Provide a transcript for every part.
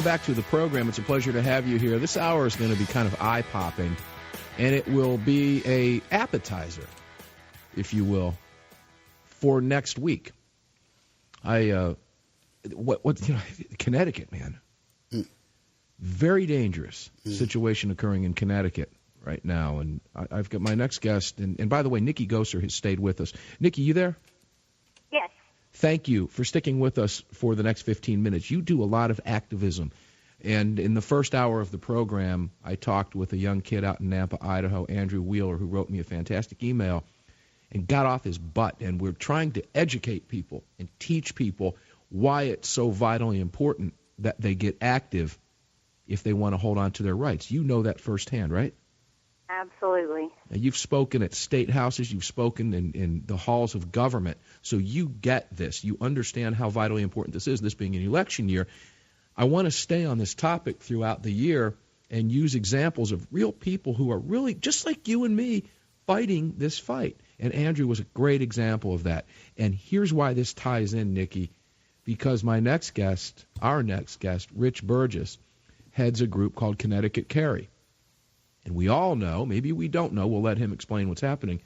back to the program. It's a pleasure to have you here. This hour is going to be kind of eye-popping, and it will be a appetizer, if you will, for next week. Connecticut, man. Very dangerous situation occurring in Connecticut right now. And I've got my next guest. And by the way, Nikki Gosser has stayed with us. Nikki, you there? Yes. Thank you for sticking with us for the next 15 minutes. You do a lot of activism. And in the first hour of the program, I talked with a young kid out in Nampa, Idaho, Andrew Wheeler, who wrote me a fantastic email and got off his butt. And we're trying to educate people and teach people why it's so vitally important that they get active if they want to hold on to their rights. You know that firsthand, right? Absolutely. And you've spoken at state houses. You've spoken in the halls of government. So you get this. You understand how vitally important this is, this being an election year. I want to stay on this topic throughout the year and use examples of real people who are really, just like you and me, fighting this fight. And Andrew was a great example of that. And here's why this ties in, Nikki, because my next guest, our next guest, Rich Burgess, heads a group called Connecticut Carry. And we all know, maybe we don't know, we'll let him explain what's happening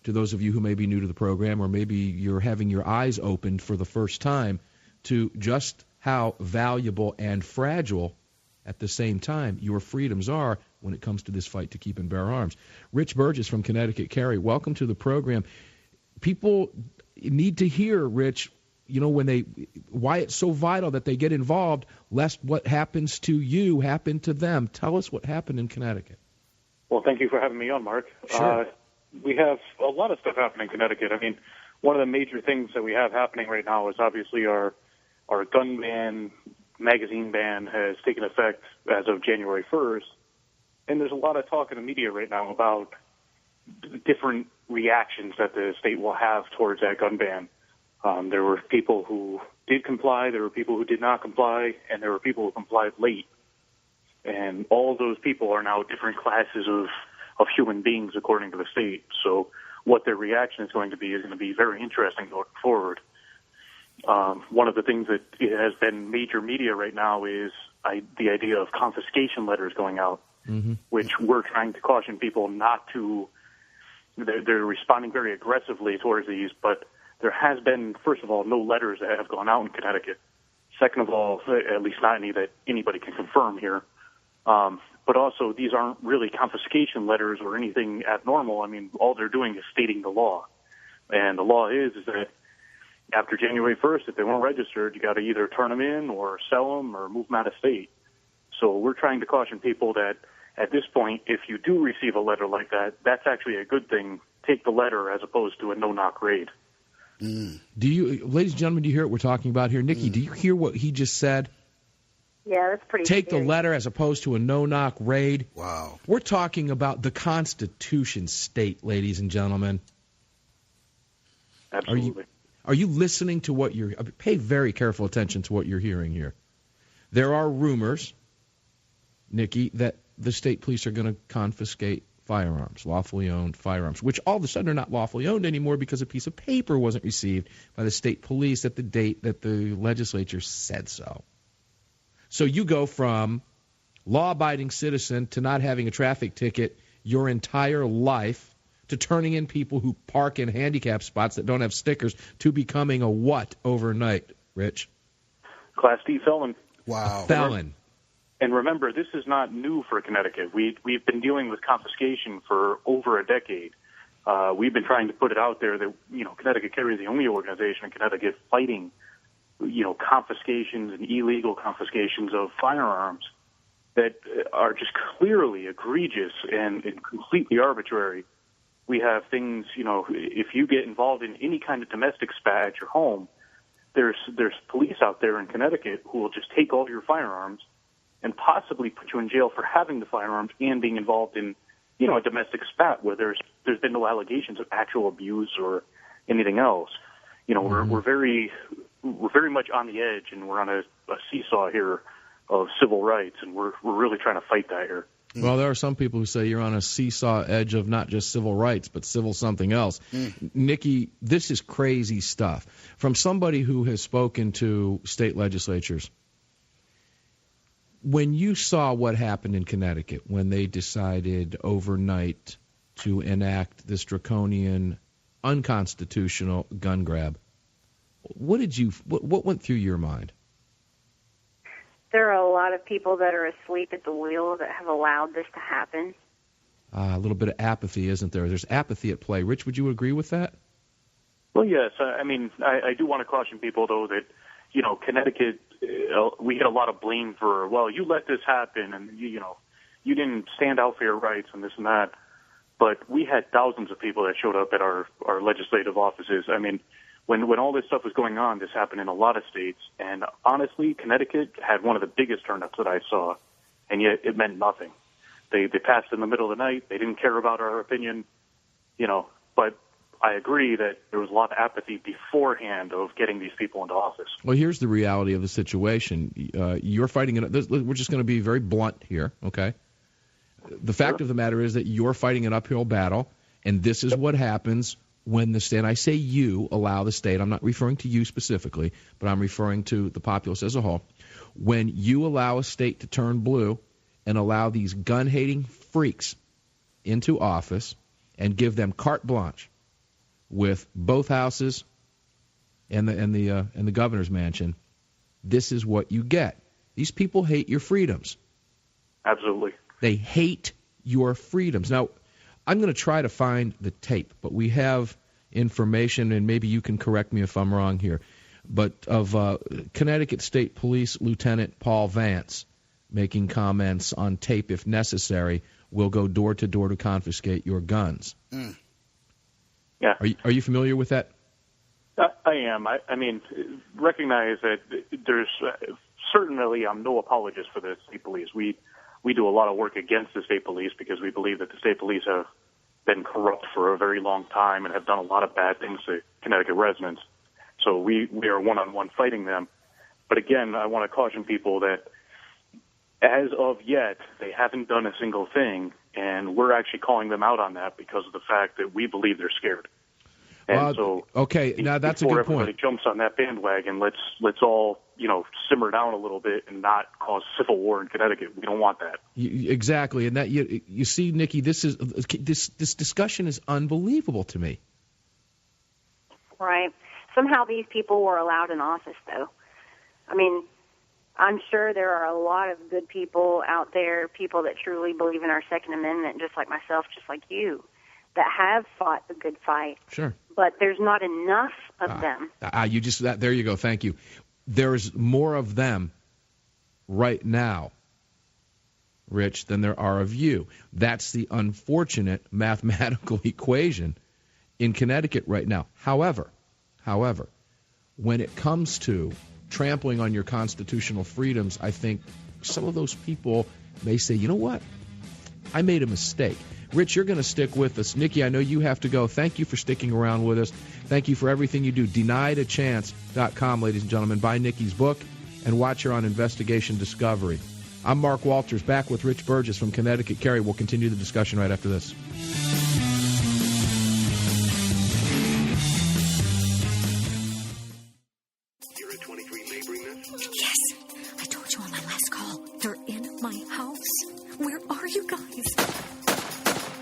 to those of you who may be new to the program, or maybe you're having your eyes opened for the first time to just how valuable and fragile at the same time your freedoms are when it comes to this fight to keep and bear arms. Rich Burgess from Connecticut Carry, welcome to the program. People need to hear, Rich, why it's so vital that they get involved, lest what happens to you happen to them. Tell us what happened in Connecticut. Well, thank you for having me on, Mark. Sure. We have a lot of stuff happening in Connecticut. I mean, one of the major things that we have happening right now is obviously our gun ban, magazine ban has taken effect as of January 1st. And there's a lot of talk in the media right now about different reactions that the state will have towards that gun ban. There were people who did comply, there were people who did not comply, and there were people who complied late. And all of those people are now different classes of human beings according to the state. So what their reaction is going to be very interesting going forward. One of the things that has been major media right now is the idea of confiscation letters going out, which we're trying to caution people not to. They're responding very aggressively towards these, but there has been, first of all, no letters that have gone out in Connecticut. Second of all, at least not any that anybody can confirm here. But also, these aren't really confiscation letters or anything abnormal. I mean, all they're doing is stating the law. And the law is that after January 1st, if they weren't registered, you got to either turn them in or sell them or move them out of state. So we're trying to caution people that at this point, if you do receive a letter like that, that's actually a good thing. Take the letter as opposed to a no-knock raid. Do you, ladies and gentlemen, do you hear what we're talking about here? Nikki, do you hear what he just said? Yeah, that's pretty Take scary. the letter as opposed to a no-knock raid. Wow. We're talking about the Constitution state, ladies and gentlemen. Absolutely. Are you listening to what you're... Pay very careful attention to what you're hearing here. There are rumors, Nikki, that the state police are going to confiscate firearms, lawfully owned firearms, which all of a sudden are not lawfully owned anymore because a piece of paper wasn't received by the state police at the date that the legislature said so. So you go from law-abiding citizen to not having a traffic ticket your entire life to turning in people who park in handicap spots that don't have stickers to becoming a what overnight, Rich? Class D felon. Wow. A felon. And remember, this is not new for Connecticut. We've been dealing with confiscation for over a decade. We've been trying to put it out there that, Connecticut Carry is the only organization in Connecticut fighting, confiscations and illegal confiscations of firearms that are just clearly egregious and completely arbitrary. We have things, if you get involved in any kind of domestic spat at your home, there's police out there in Connecticut who will just take all your firearms and possibly put you in jail for having the firearms and being involved in, a domestic spat where there's been no allegations of actual abuse or anything else. We're very much on the edge, and we're on a seesaw here of civil rights, and we're really trying to fight that here. Well, there are some people who say you're on a seesaw edge of not just civil rights, but civil something else. Nikki, this is crazy stuff. From somebody who has spoken to state legislatures, When you saw what happened in Connecticut, when they decided overnight to enact this draconian, unconstitutional gun grab, what went through your mind? There are a lot of people that are asleep at the wheel that have allowed this to happen. A little bit of apathy, isn't there? There's apathy at play. Rich, would you agree with that? Well, yes. I mean, I do want to caution people, though, that, Connecticut, we get a lot of blame for, well, you let this happen and, you didn't stand out for your rights and this and that. But we had thousands of people that showed up at our legislative offices. I mean, when all this stuff was going on, this happened in a lot of states. And honestly, Connecticut had one of the biggest turnouts that I saw, and yet it meant nothing. They passed in the middle of the night. They didn't care about our opinion, but I agree that there was a lot of apathy beforehand of getting these people into office. Well, here's the reality of the situation. You're fighting it. We're just going to be very blunt here, okay? The fact of the matter is that you're fighting an uphill battle, and this is what happens when the state, and I say you allow the state, I'm not referring to you specifically, but I'm referring to the populace as a whole. When you allow a state to turn blue and allow these gun-hating freaks into office and give them carte blanche with both houses and the governor's mansion, this is what you get. These people hate your freedoms. Absolutely. They hate your freedoms. Now, I'm going to try to find the tape, but we have information, and maybe you can correct me if I'm wrong here, but of Connecticut State Police Lieutenant Paul Vance making comments on tape, if necessary, we'll go door to door to confiscate your guns. Mm. Yeah. Are you familiar with that? I am. I mean, recognize that there's certainly I'm no apologist for the state police. We do a lot of work against the state police because we believe that the state police have been corrupt for a very long time and have done a lot of bad things to Connecticut residents. So we are one-on-one fighting them. But again, I want to caution people that as of yet, they haven't done a single thing, and we're actually calling them out on that because of the fact that we believe they're scared. And so, okay, now that's a good point. Before everybody jumps on that bandwagon, let's all simmer down a little bit and not cause civil war in Connecticut. We don't want that. Exactly, and that you see, Nikki, this discussion is unbelievable to me. Right. Somehow these people were allowed in office, though. I mean, I'm sure there are a lot of good people out there, people that truly believe in our Second Amendment, just like myself, just like you, that have fought the good fight. Sure. But there's not enough of them. There you go. Thank you. There's more of them right now, Rich, than there are of you. That's the unfortunate mathematical equation in Connecticut right now. However, when it comes to trampling on your constitutional freedoms, I think some of those people may say, you know what? I made a mistake. Rich, you're going to stick with us. Nikki, I know you have to go. Thank you for sticking around with us. Thank you for everything you do. DeniedAchance.com, ladies and gentlemen. Buy Nikki's book and watch her on Investigation Discovery. I'm Mark Walters, back with Rich Burgess from Connecticut Carry. We'll continue the discussion right after this. You're at 23 neighboring this? Yes, I told you on my last call. They're in my house. Where are you guys?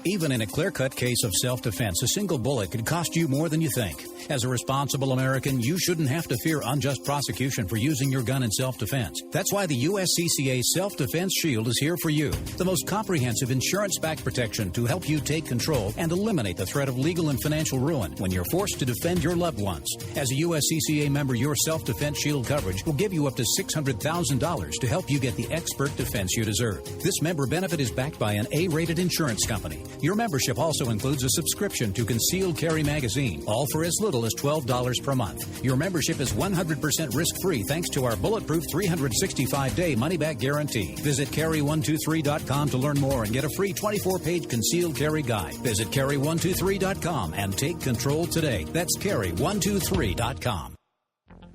Even in a clear-cut case of self-defense, a single bullet could cost you more than you think. As a responsible American, you shouldn't have to fear unjust prosecution for using your gun in self-defense. That's why the USCCA Self-Defense Shield is here for you. The most comprehensive insurance-backed protection to help you take control and eliminate the threat of legal and financial ruin when you're forced to defend your loved ones. As a USCCA member, your Self-Defense Shield coverage will give you up to $600,000 to help you get the expert defense you deserve. This member benefit is backed by an A-rated insurance company. Your membership also includes a subscription to Concealed Carry magazine, all for as little as $12 per month. Your membership is 100% risk-free thanks to our bulletproof 365-day money-back guarantee. Visit carry123.com to learn more and get a free 24-page Concealed Carry guide. Visit carry123.com and take control today. That's carry123.com.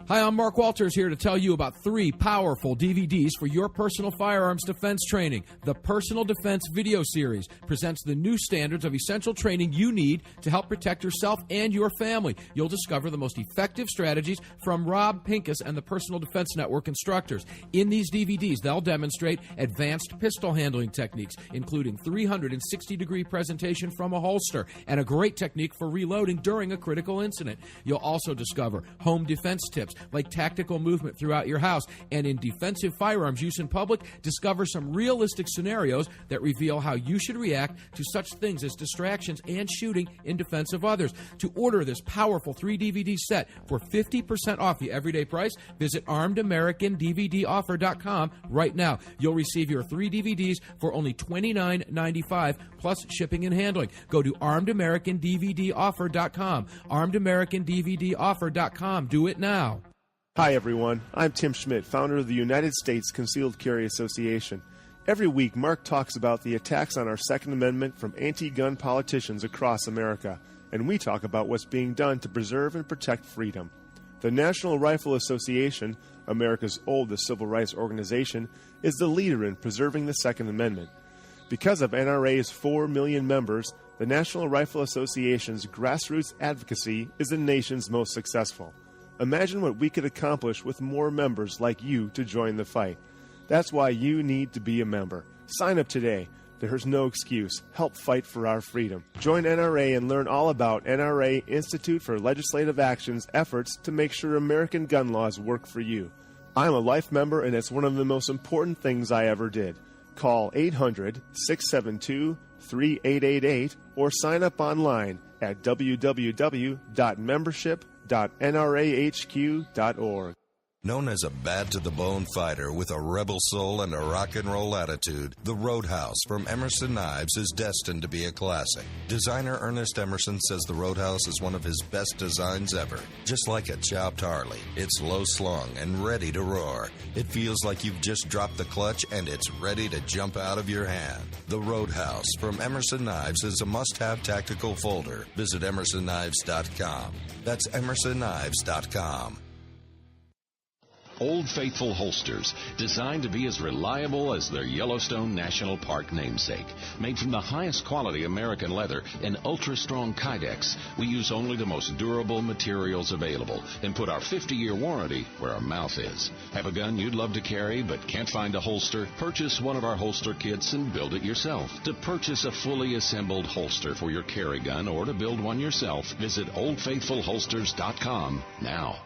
Hi, I'm Mark Walters here to tell you about 3 powerful DVDs for your personal firearms defense training. The Personal Defense Video Series presents the new standards of essential training you need to help protect yourself and your family. You'll discover the most effective strategies from Rob Pincus and the Personal Defense Network instructors. In these DVDs, they'll demonstrate advanced pistol handling techniques, including 360-degree presentation from a holster and a great technique for reloading during a critical incident. You'll also discover home defense tips like tactical movement throughout your house, and in defensive firearms use in public, discover some realistic scenarios that reveal how you should react to such things as distractions and shooting in defense of others. To order this powerful 3-DVD set for 50% off the everyday price, visit ArmedAmericanDVDOffer.com right now. You'll receive your 3 DVDs for only $29.95 plus shipping and handling. Go to ArmedAmericanDVDOffer.com. ArmedAmericanDVDOffer.com. Do it now. Hi everyone, I'm Tim Schmidt, founder of the United States Concealed Carry Association. Every week, Mark talks about the attacks on our Second Amendment from anti-gun politicians across America, and we talk about what's being done to preserve and protect freedom. The National Rifle Association, America's oldest civil rights organization, is the leader in preserving the Second Amendment. Because of NRA's 4 million members, the National Rifle Association's grassroots advocacy is the nation's most successful. Imagine what we could accomplish with more members like you to join the fight. That's why you need to be a member. Sign up today. There's no excuse. Help fight for our freedom. Join NRA and learn all about NRA Institute for Legislative Action's efforts to make sure American gun laws work for you. I'm a life member, and it's one of the most important things I ever did. Call 800-672-3888 or sign up online at www.membership.nrahq.org. Known as a bad-to-the-bone fighter with a rebel soul and a rock-and-roll attitude, the Roadhouse from Emerson Knives is destined to be a classic. Designer Ernest Emerson says the Roadhouse is one of his best designs ever. Just like a chopped Harley, it's low-slung and ready to roar. It feels like you've just dropped the clutch and it's ready to jump out of your hand. The Roadhouse from Emerson Knives is a must-have tactical folder. Visit emersonKnives.com. That's emersonKnives.com. Old Faithful holsters, designed to be as reliable as their Yellowstone National Park namesake. Made from the highest quality American leather and ultra-strong Kydex, we use only the most durable materials available and put our 50-year warranty where our mouth is. Have a gun you'd love to carry but can't find a holster? Purchase one of our holster kits and build it yourself. To purchase a fully assembled holster for your carry gun or to build one yourself, visit OldFaithfulHolsters.com now.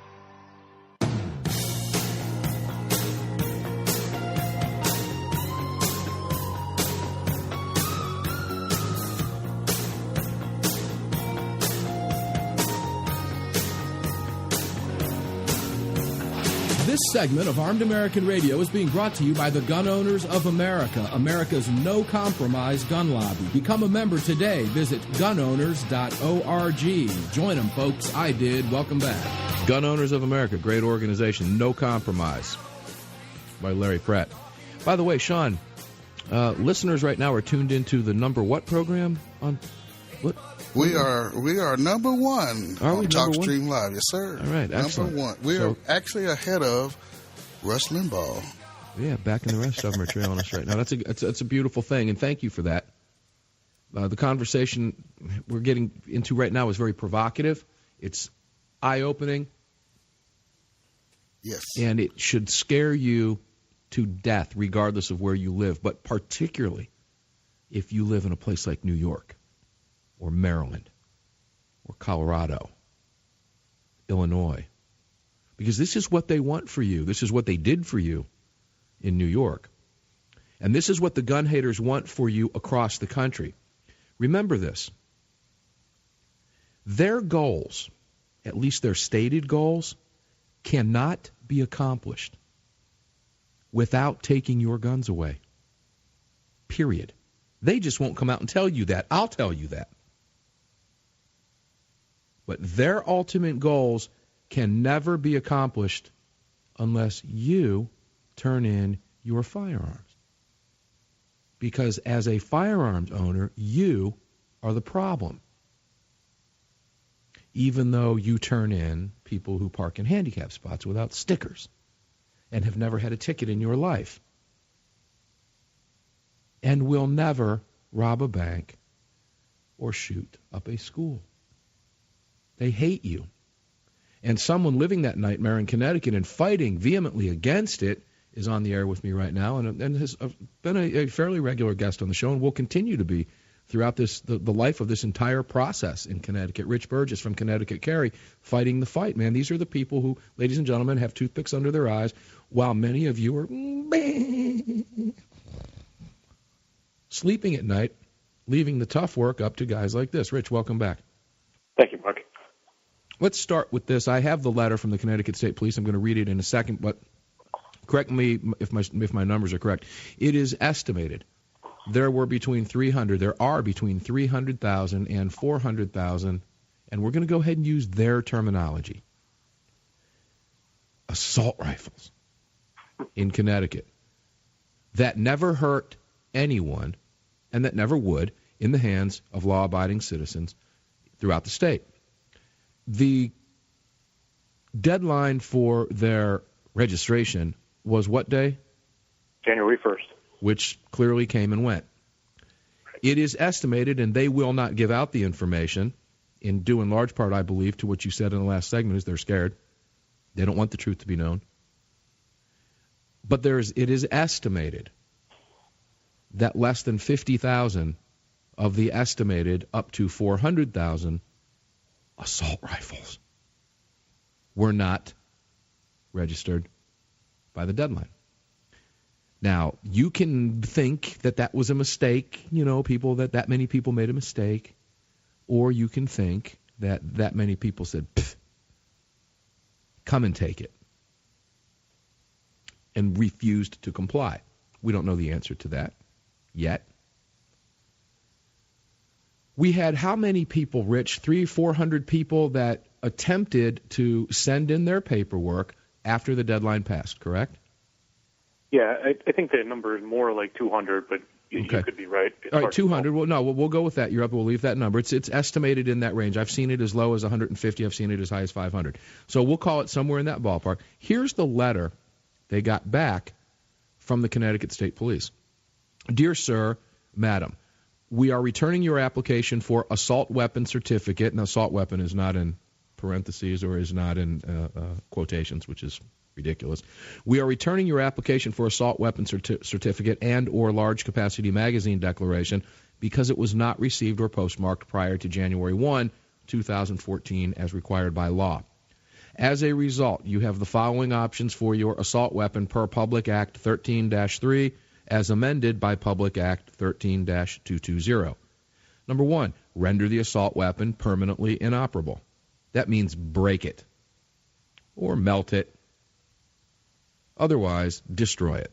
This segment of Armed American Radio is being brought to you by the Gun Owners of America, America's no-compromise gun lobby. Become a member today. Visit gunowners.org. Join them, folks. I did. Welcome back. Gun Owners of America, great organization, no compromise, by Larry Pratt. By the way, Sean, listeners right now are tuned into the number what program on what? We are number one on TalkStream Live. Yes, sir. All right, excellent. Number one. We are actually ahead of Rush Limbaugh. Yeah, back in the rest of them are trailing us right now. That's a beautiful thing, and thank you for that. The conversation we're getting into right now is very provocative. It's eye-opening. Yes. And it should scare you to death, regardless of where you live, but particularly if you live in a place like New York, or Maryland, or Colorado, Illinois. Because this is what they want for you. This is what they did for you in New York. And this is what the gun haters want for you across the country. Remember this. Their goals, at least their stated goals, cannot be accomplished without taking your guns away. Period. They just won't come out and tell you that. I'll tell you that. But their ultimate goals can never be accomplished unless you turn in your firearms. Because as a firearms owner, you are the problem. even though you turn in people who park in handicap spots without stickers and have never had a ticket in your life and will never rob a bank or shoot up a school. They hate you. And someone living that nightmare in Connecticut and fighting vehemently against it is on the air with me right now and has been a fairly regular guest on the show and will continue to be throughout the life of this entire process in Connecticut. Rich Burgess from Connecticut Carry, fighting the fight, man. These are the people who, ladies and gentlemen, have toothpicks under their eyes while many of you are sleeping at night, leaving the tough work up to guys like this. Rich, welcome back. Thank you, Mark. Let's start with this. I have the letter from the Connecticut State Police. I'm going to read it in a second, but correct me if my numbers are correct. It is estimated there are between 300,000 and 400,000, and we're going to go ahead and use their terminology, assault rifles in Connecticut that never hurt anyone and that never would in the hands of law-abiding citizens throughout the state. The deadline for their registration was what day? January 1st. Which clearly came and went. It is estimated, and they will not give out the information, in due in large part, I believe, to what you said in the last segment, is they're scared. They don't want the truth to be known. But it is estimated that less than 50,000 of the estimated up to 400,000 assault rifles were not registered by the deadline. Now, you can think that was a mistake, that many people made a mistake, or you can think that many people said, come and take it, and refused to comply. We don't know the answer to that yet. We had how many people, Rich? 300-400 people that attempted to send in their paperwork after the deadline passed, correct? Yeah, I think the number is more like 200, but you could be right. It's all right, 200. Well, no, we'll go with that. You're up. We'll leave that number. It's estimated in that range. I've seen it as low as 150. I've seen it as high as 500. So we'll call it somewhere in that ballpark. Here's the letter they got back from the Connecticut State Police. Dear sir, madam, we are returning your application for assault weapon certificate. Now, assault weapon is not in parentheses or is not in quotations, which is ridiculous. We are returning your application for assault weapon certificate and or large capacity magazine declaration because it was not received or postmarked prior to January 1, 2014 as required by law. As a result, you have the following options for your assault weapon per Public Act 13-3 as amended by Public Act 13-220. Number 1, render the assault weapon permanently inoperable. That means break it or melt it. Otherwise, destroy it.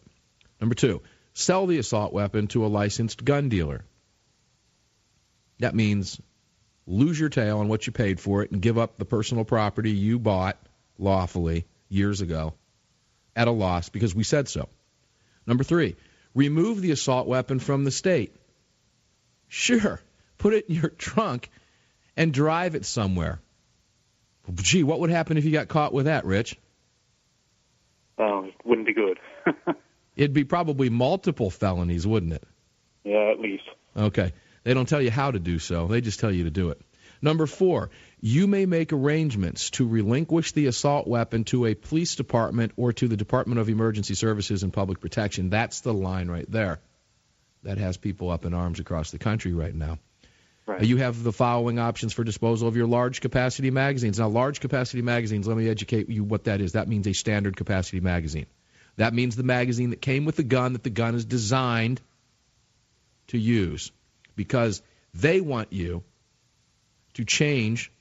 Number 2, sell the assault weapon to a licensed gun dealer. That means lose your tail on what you paid for it and give up the personal property you bought lawfully years ago at a loss because we said so. Number 3, remove the assault weapon from the state. Sure, put it in your trunk and drive it somewhere. Gee, what would happen if you got caught with that, Rich? It wouldn't be good. It'd be probably multiple felonies, wouldn't it? Yeah, at least. Okay. They don't tell you how to do so. They just tell you to do it. Number 4, you may make arrangements to relinquish the assault weapon to a police department or to the Department of Emergency Services and Public Protection. That's the line right there that has people up in arms across the country right now. Right. You have the following options for disposal of your large capacity magazines. Now, large capacity magazines, let me educate you what that is. That means a standard capacity magazine. That means the magazine that came with the gun that the gun is designed to use, because they want you to change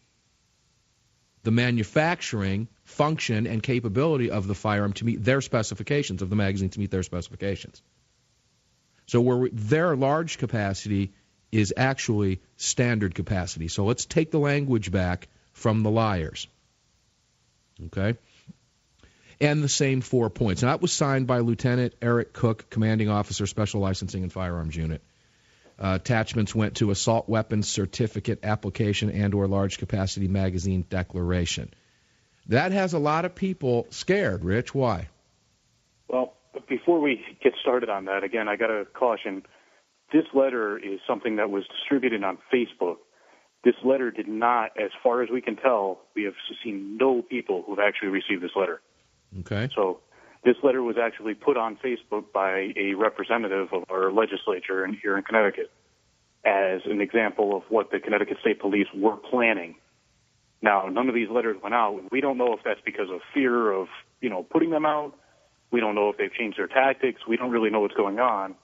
the manufacturing function and capability of the firearm to meet their specifications, of the magazine to meet their specifications. So where their large capacity is actually standard capacity. So let's take the language back from the liars. Okay? And the same 4 points. And that was signed by Lieutenant Eric Cook, Commanding Officer, Special Licensing and Firearms Unit. Attachments went to assault weapons certificate application and or large capacity magazine declaration. That has a lot of people scared, Rich. Why? Well, before we get started on that, again, I got to caution, this letter is something that was distributed on Facebook. This letter did not, as far as we can tell, we have seen no people who have actually received this letter. Okay. So this letter was actually put on Facebook by a representative of our legislature here in Connecticut as an example of what the Connecticut State Police were planning. Now, none of these letters went out. We don't know if that's because of fear of, putting them out. We don't know if they've changed their tactics. We don't really know what's going on.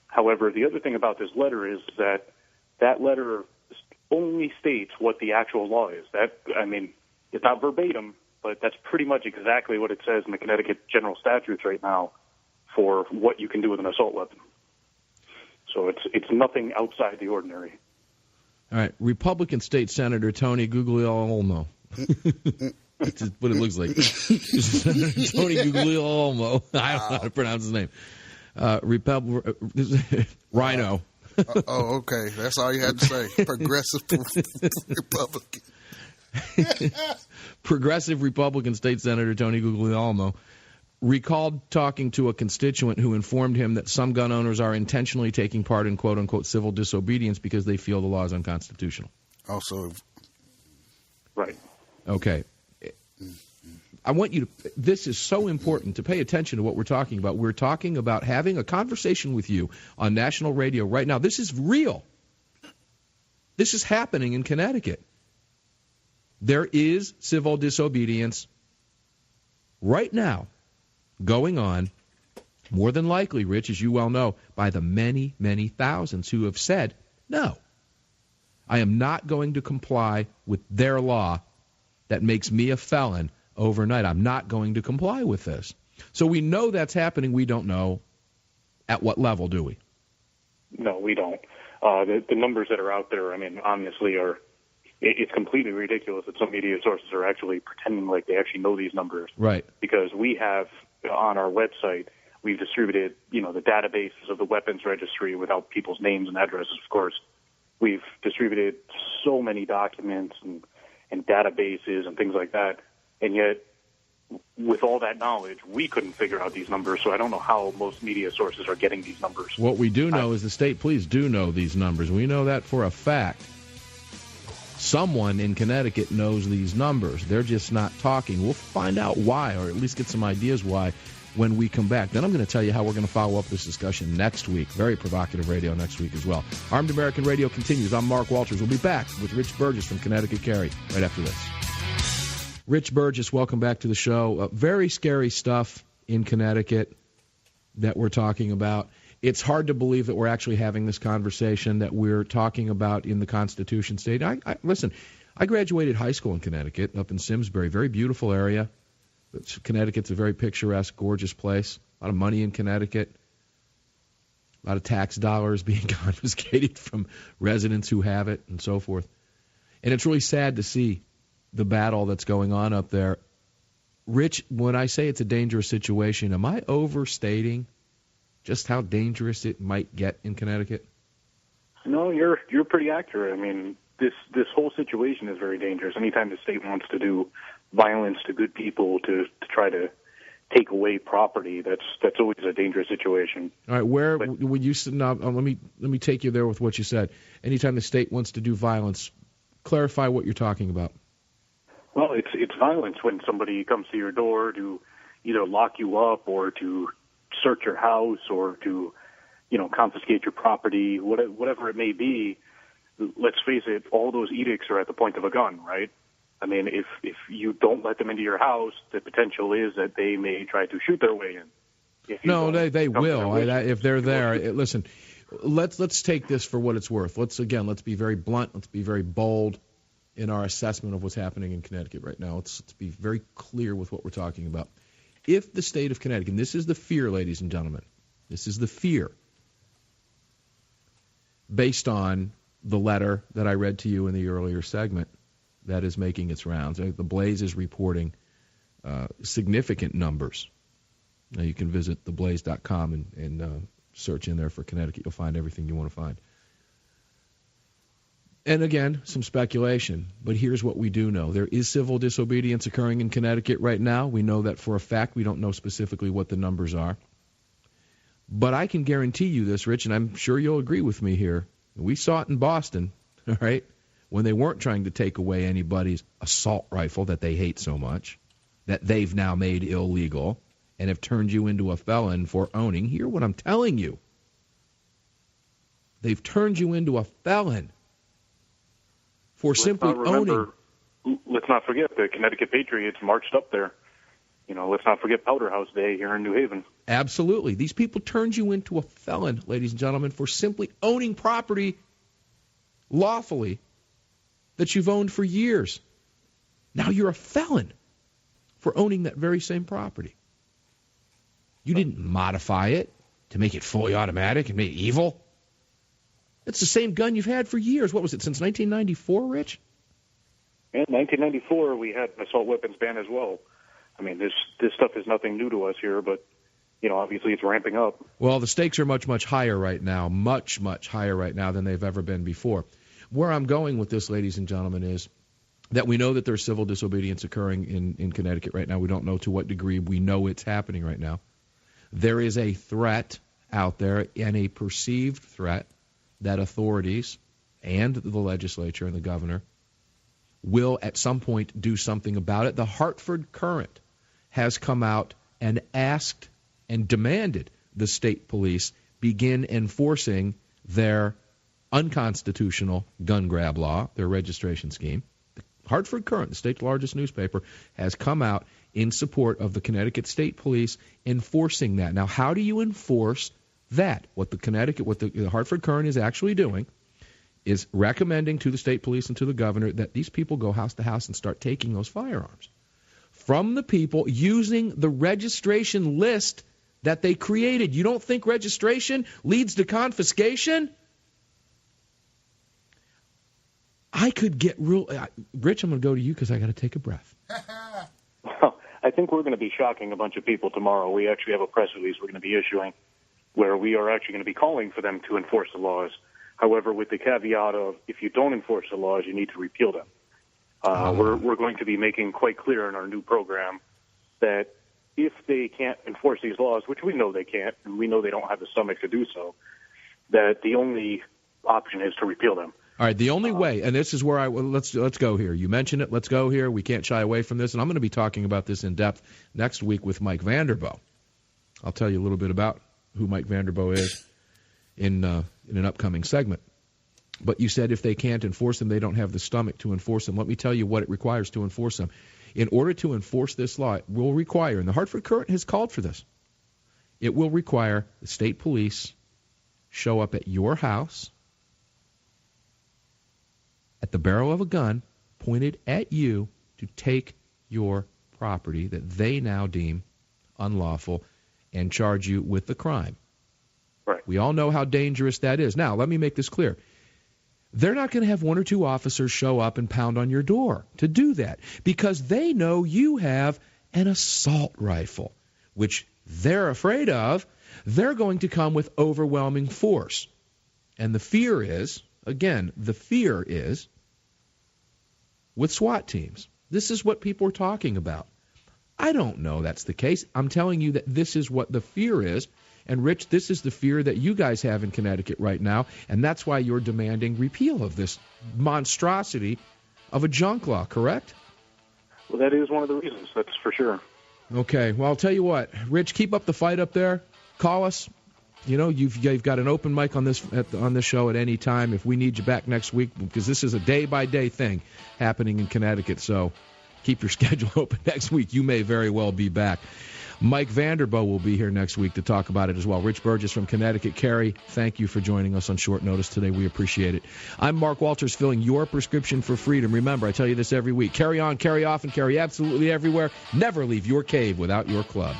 However, the other thing about this letter is that letter only states what the actual law is. It's not verbatim, but that's pretty much exactly what it says in the Connecticut General Statutes right now for what you can do with an assault weapon. So it's nothing outside the ordinary. All right, Republican State Senator Tony Guglielmo. That's what it looks like. Tony Guglielmo. I don't know how to pronounce his name. Rhino. Okay. That's all you had to say. Progressive Republican. Progressive Republican State Senator Tony Guglielmo recalled talking to a constituent who informed him that some gun owners are intentionally taking part in quote-unquote civil disobedience because they feel the law is unconstitutional. Also. Right. Okay. I want you to – this is so important to pay attention to what we're talking about. We're talking about having a conversation with you on national radio right now. This is real. This is happening in Connecticut. There is civil disobedience right now going on, more than likely, Rich, as you well know, by the many, many thousands who have said, no, I am not going to comply with their law that makes me a felon overnight. I'm not going to comply with this. So we know that's happening. We don't know at what level, do we? No, we don't. The numbers that are out there, honestly, it's completely ridiculous that some media sources are actually pretending like they actually know these numbers. Right. Because we have, on our website, we've distributed, the databases of the weapons registry without people's names and addresses, of course. We've distributed so many documents and databases and things like that. And yet, with all that knowledge, we couldn't figure out these numbers, so I don't know how most media sources are getting these numbers. What we do know is the state police do know these numbers. We know that for a fact. Someone in Connecticut knows these numbers. They're just not talking. We'll find out why, or at least get some ideas why, when we come back. Then I'm going to tell you how we're going to follow up this discussion next week. Very provocative radio next week as well. Armed American Radio continues. I'm Mark Walters. We'll be back with Rich Burgess from Connecticut Carry right after this. Rich Burgess, welcome back to the show. Very scary stuff in Connecticut that we're talking about. It's hard to believe that we're actually having this conversation that we're talking about in the Constitution State. Listen, I graduated high school in Connecticut, up in Simsbury, very beautiful area. Connecticut's a very picturesque, gorgeous place. A lot of money in Connecticut. A lot of tax dollars being confiscated from residents who have it and so forth. And it's really sad to see the battle that's going on up there. Rich, when I say it's a dangerous situation, am I overstating just how dangerous it might get in Connecticut? No, you're pretty accurate. This whole situation is very dangerous. Anytime the state wants to do violence to good people to try to take away property, that's always a dangerous situation. All right, would you now? Let me take you there with what you said. Anytime the state wants to do violence, clarify what you're talking about. Well, it's violence when somebody comes to your door to either lock you up or to search your house or to, confiscate your property, whatever it may be. Let's face it, all those edicts are at the point of a gun, right? If you don't let them into your house, the potential is that they may try to shoot their way in. No, they will. If they're there. Listen, let's take this for what it's worth. Let's be very blunt. Let's be very bold in our assessment of what's happening in Connecticut right now. Let's be very clear with what we're talking about. If the state of Connecticut, and this is the fear, ladies and gentlemen, this is the fear based on the letter that I read to you in the earlier segment that is making its rounds. The Blaze is reporting significant numbers. Now you can visit theblaze.com and search in there for Connecticut. You'll find everything you want to find. And again, some speculation, but here's what we do know. There is civil disobedience occurring in Connecticut right now. We know that for a fact. We don't know specifically what the numbers are. But I can guarantee you this, Rich, and I'm sure you'll agree with me here. We saw it in Boston, all right, when they weren't trying to take away anybody's assault rifle that they hate so much, that they've now made illegal and have turned you into a felon for owning. Hear what I'm telling you. They've turned you into a felon for simply owning. Let's not forget the Connecticut Patriots marched up there. Let's not forget Powder House Day here in New Haven. Absolutely. These people turned you into a felon, ladies and gentlemen, for simply owning property lawfully that you've owned for years. Now you're a felon for owning that very same property. You didn't modify it to make it fully automatic and make it evil. It's the same gun you've had for years. What was it, since 1994, Rich? In 1994, we had an assault weapons ban as well. I mean, this stuff is nothing new to us here, but, obviously it's ramping up. Well, the stakes are much, much higher right now, much, much higher right now than they've ever been before. Where I'm going with this, ladies and gentlemen, is that we know that there's civil disobedience occurring in Connecticut right now. We don't know to what degree. We know it's happening right now. There is a threat out there, and a perceived threat, that authorities and the legislature and the governor will at some point do something about it. The Hartford Courant has come out and asked and demanded the state police begin enforcing their unconstitutional gun grab law, their registration scheme. The Hartford Courant, the state's largest newspaper, has come out in support of the Connecticut State Police enforcing that. Now, how do you enforce that? What the Hartford Courant is actually doing is recommending to the state police and to the governor that these people go house to house and start taking those firearms from the people using the registration list that they created. You don't think registration leads to confiscation? I could get real... Rich, I'm going to go to you because I got to take a breath. Well, I think we're going to be shocking a bunch of people tomorrow. We actually have a press release we're going to be issuing where we are actually going to be calling for them to enforce the laws. However, with the caveat of if you don't enforce the laws, you need to repeal them. We're going to be making quite clear in our new program that if they can't enforce these laws, which we know they can't, and we know they don't have the stomach to do so, that the only option is to repeal them. All right, the only way, and this is where let's go here. You mentioned it. Let's go here. We can't shy away from this, and I'm going to be talking about this in depth next week with Mike Vanderbo. I'll tell you a little bit about who Mike Vanderbo is in an upcoming segment. But you said if they can't enforce them, they don't have the stomach to enforce them. Let me tell you what it requires to enforce them. In order to enforce this law, it will require, and the Hartford Courant has called for this, it will require the state police show up at your house at the barrel of a gun pointed at you to take your property that they now deem unlawful and charge you with the crime. Right. We all know how dangerous that is. Now, let me make this clear. They're not going to have one or two officers show up and pound on your door to do that because they know you have an assault rifle, which they're afraid of. They're going to come with overwhelming force. And the fear is, again, with SWAT teams. This is what people are talking about. I don't know that's the case. I'm telling you that this is what the fear is. And, Rich, this is the fear that you guys have in Connecticut right now, and that's why you're demanding repeal of this monstrosity of a junk law, correct? Well, that is one of the reasons, that's for sure. Okay, well, I'll tell you what. Rich, keep up the fight up there. Call us. You know, you've got an open mic on this show at any time if we need you back next week, because this is a day-by-day thing happening in Connecticut, so keep your schedule open next week. You may very well be back. Mike Vanderbo will be here next week to talk about it as well. Rich Burgess from Connecticut Carry, thank you for joining us on short notice today. We appreciate it. I'm Mark Walters, filling your prescription for freedom. Remember, I tell you this every week. Carry on, carry off, and carry absolutely everywhere. Never leave your cave without your club.